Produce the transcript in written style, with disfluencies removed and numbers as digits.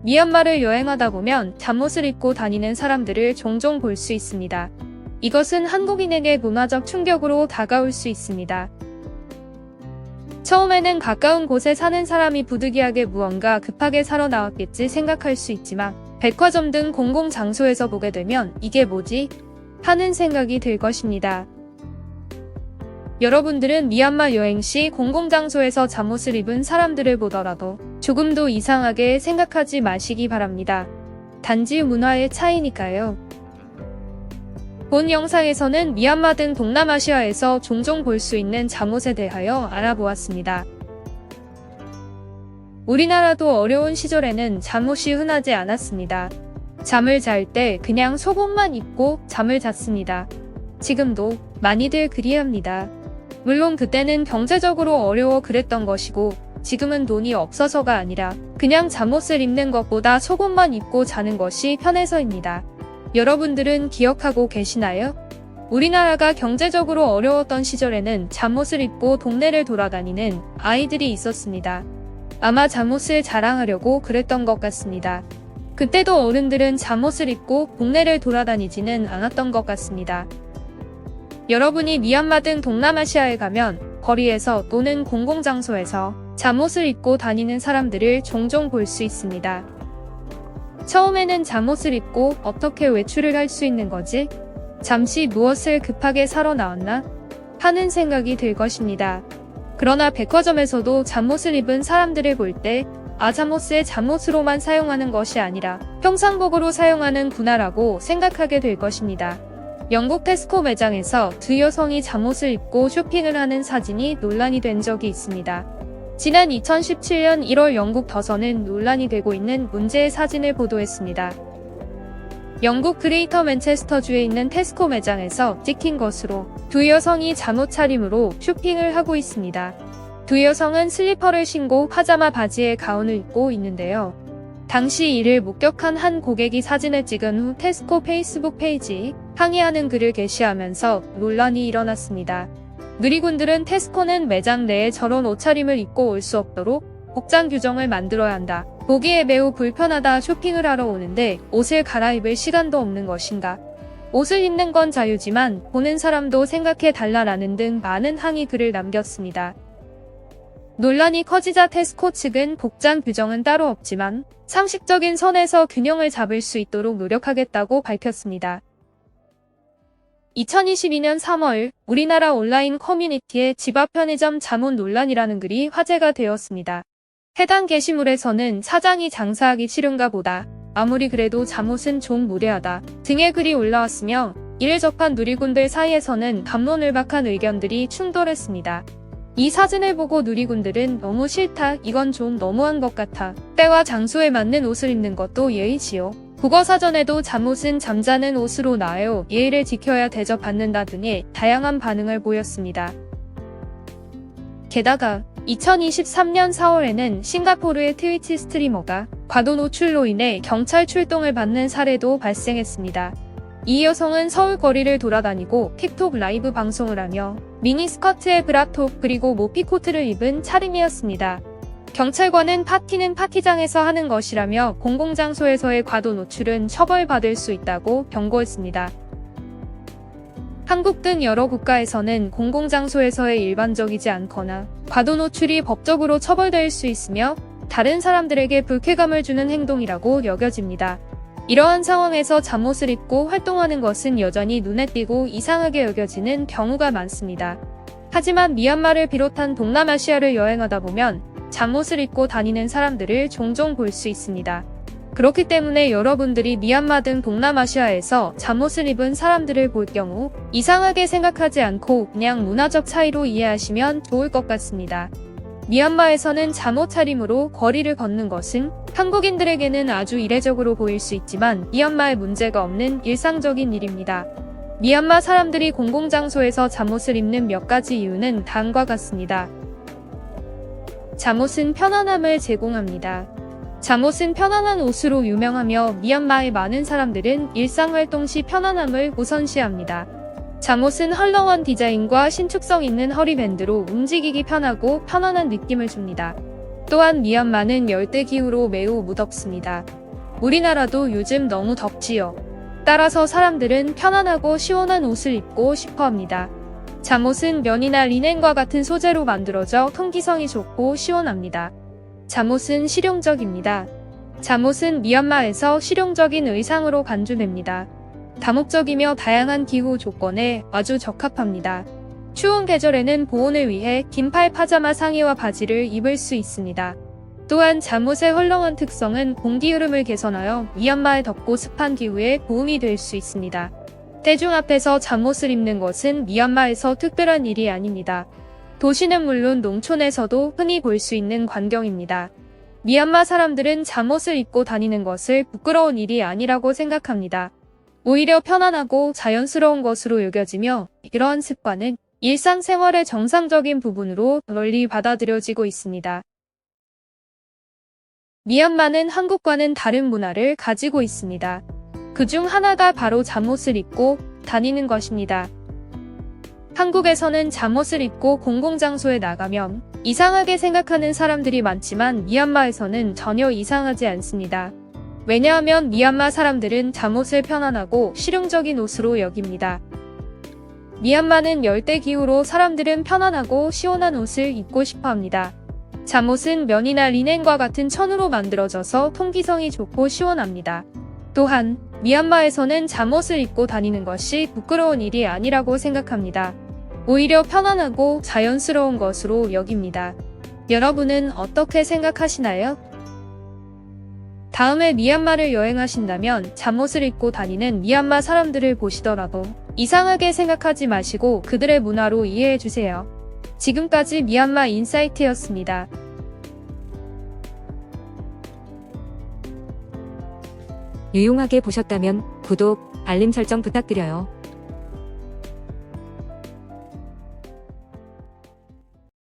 미얀마를 여행하다 보면 잠옷을 입고 다니는 사람들을 종종 볼 수 있습니다. 이것은 한국인에게 문화적 충격으로 다가올 수 있습니다. 처음에는 가까운 곳에 사는 사람이 부득이하게 무언가 급하게 사러 나왔겠지 생각할 수 있지만 백화점 등 공공장소에서 보게 되면 이게 뭐지? 하는 생각이 들 것입니다. 여러분들은 미얀마 여행 시 공공장소에서 잠옷을 입은 사람들을 보더라도 조금도 이상하게 생각하지 마시기 바랍니다. 단지 문화의 차이니까요. 본 영상에서는 미얀마 등 동남아시아에서 종종 볼 수 있는 잠옷에 대하여 알아보았습니다. 우리나라도 어려운 시절에는 잠옷이 흔하지 않았습니다. 잠을 잘 때 그냥 속옷만 입고 잠을 잤습니다. 지금도 많이들 그리합니다. 물론 그때는 경제적으로 어려워 그랬던 것이고 지금은 돈이 없어서가 아니라 그냥 잠옷을 입는 것보다 속옷만 입고 자는 것이 편해서입니다. 여러분들은 기억하고 계시나요? 우리나라가 경제적으로 어려웠던 시절에는 잠옷을 입고 동네를 돌아다니는 아이들이 있었습니다. 아마 잠옷을 자랑하려고 그랬던 것 같습니다. 그때도 어른들은 잠옷을 입고 동네를 돌아다니지는 않았던 것 같습니다. 여러분이 미얀마 등 동남아시아에 가면 거리에서 또는 공공장소에서 잠옷을 입고 다니는 사람들을 종종 볼 수 있습니다. 처음에는 잠옷을 입고 어떻게 외출을 할 수 있는 거지? 잠시 무엇을 급하게 사러 나왔나? 하는 생각이 들 것입니다. 그러나 백화점에서도 잠옷을 입은 사람들을 볼 때 잠옷을 잠옷으로만 사용하는 것이 아니라 평상복으로 사용하는구나라고 생각하게 될 것입니다. 영국 테스코 매장에서 두 여성이 잠옷을 입고 쇼핑을 하는 사진이 논란이 된 적이 있습니다. 지난 2017년 1월 영국 더선은 논란이 되고 있는 문제의 사진을 보도했습니다. 영국 그레이터 맨체스터주에 있는 테스코 매장에서 찍힌 것으로 두 여성이 잠옷 차림으로 쇼핑을 하고 있습니다. 두 여성은 슬리퍼를 신고 파자마 바지에 가운을 입고 있는데요. 당시 이를 목격한 한 고객이 사진을 찍은 후 테스코 페이스북 페이지 항의하는 글을 게시하면서 논란이 일어났습니다. 누리꾼들은 테스코는 매장 내에 저런 옷차림을 입고 올 수 없도록 복장 규정을 만들어야 한다. 보기에 매우 불편하다. 쇼핑을 하러 오는데 옷을 갈아입을 시간도 없는 것인가. 옷을 입는 건 자유지만 보는 사람도 생각해 달라라는 등 많은 항의 글을 남겼습니다. 논란이 커지자 테스코 측은 복장 규정은 따로 없지만 상식적인 선에서 균형을 잡을 수 있도록 노력하겠다고 밝혔습니다. 2022년 3월 우리나라 온라인 커뮤니티에 집 앞 편의점 잠옷 논란이라는 글이 화제가 되었습니다. 해당 게시물에서는 사장이 장사하기 싫은가 보다. 아무리 그래도 잠옷은 좀 무례하다 등의 글이 올라왔으며 이를 접한 누리꾼들 사이에서는 갑론을박한 의견들이 충돌했습니다. 이 사진을 보고 누리꾼들은 너무 싫다, 이건 좀 너무한 것 같아, 때와 장소에 맞는 옷을 입는 것도 예의지요, 국어사전에도 잠옷은 잠자는 옷으로 나와요, 예의를 지켜야 대접받는다 등의 다양한 반응을 보였습니다. 게다가 2023년 4월에는 싱가포르의 트위치 스트리머가 과도 노출로 인해 경찰 출동을 받는 사례도 발생했습니다. 이 여성은 서울 거리를 돌아다니고 틱톡 라이브 방송을 하며 미니스커트에 브라톱 그리고 모피코트를 입은 차림이었습니다. 경찰관은 파티는 파티장에서 하는 것이라며 공공장소에서의 과도 노출은 처벌받을 수 있다고 경고했습니다. 한국 등 여러 국가에서는 공공장소에서의 일반적이지 않거나 과도 노출이 법적으로 처벌될 수 있으며 다른 사람들에게 불쾌감을 주는 행동이라고 여겨집니다. 이러한 상황에서 잠옷을 입고 활동하는 것은 여전히 눈에 띄고 이상하게 여겨지는 경우가 많습니다. 하지만 미얀마를 비롯한 동남아시아를 여행하다 보면 잠옷을 입고 다니는 사람들을 종종 볼 수 있습니다. 그렇기 때문에 여러분들이 미얀마 등 동남아시아에서 잠옷을 입은 사람들을 볼 경우 이상하게 생각하지 않고 그냥 문화적 차이로 이해하시면 좋을 것 같습니다. 미얀마에서는 잠옷 차림으로 거리를 걷는 것은 한국인들에게는 아주 이례적으로 보일 수 있지만 미얀마에 문제가 없는 일상적인 일입니다. 미얀마 사람들이 공공장소에서 잠옷을 입는 몇 가지 이유는 다음과 같습니다. 잠옷은 편안함을 제공합니다. 잠옷은 편안한 옷으로 유명하며 미얀마의 많은 사람들은 일상활동 시 편안함을 우선시합니다. 잠옷은 헐렁한 디자인과 신축성 있는 허리밴드로 움직이기 편하고 편안한 느낌을 줍니다. 또한 미얀마는 열대 기후로 매우 무덥습니다. 우리나라도 요즘 너무 덥지요. 따라서 사람들은 편안하고 시원한 옷을 입고 싶어 합니다. 잠옷은 면이나 리넨과 같은 소재로 만들어져 통기성이 좋고 시원합니다. 잠옷은 실용적입니다. 잠옷은 미얀마에서 실용적인 의상으로 간주됩니다. 다목적이며 다양한 기후 조건에 아주 적합합니다. 추운 계절에는 보온을 위해 긴팔 파자마 상의와 바지를 입을 수 있습니다. 또한 잠옷의 헐렁한 특성은 공기 흐름을 개선하여 미얀마의 덥고 습한 기후에 도움이 될 수 있습니다. 대중 앞에서 잠옷을 입는 것은 미얀마에서 특별한 일이 아닙니다. 도시는 물론 농촌에서도 흔히 볼 수 있는 광경입니다. 미얀마 사람들은 잠옷을 입고 다니는 것을 부끄러운 일이 아니라고 생각합니다. 오히려 편안하고 자연스러운 것으로 여겨지며 이러한 습관은 일상생활의 정상적인 부분으로 널리 받아들여지고 있습니다. 미얀마는 한국과는 다른 문화를 가지고 있습니다. 그중 하나가 바로 잠옷을 입고 다니는 것입니다. 한국에서는 잠옷을 입고 공공장소에 나가면 이상하게 생각하는 사람들이 많지만 미얀마에서는 전혀 이상하지 않습니다. 왜냐하면 미얀마 사람들은 잠옷을 편안하고 실용적인 옷으로 여깁니다. 미얀마는 열대 기후로 사람들은 편안하고 시원한 옷을 입고 싶어 합니다. 잠옷은 면이나 리넨과 같은 천으로 만들어져서 통기성이 좋고 시원합니다. 또한 미얀마에서는 잠옷을 입고 다니는 것이 부끄러운 일이 아니라고 생각합니다. 오히려 편안하고 자연스러운 것으로 여깁니다. 여러분은 어떻게 생각하시나요? 다음에 미얀마를 여행하신다면 잠옷을 입고 다니는 미얀마 사람들을 보시더라도 이상하게 생각하지 마시고 그들의 문화로 이해해주세요. 지금까지 미얀마 인사이트였습니다. 유용하게 보셨다면 구독, 알림 설정 부탁드려요.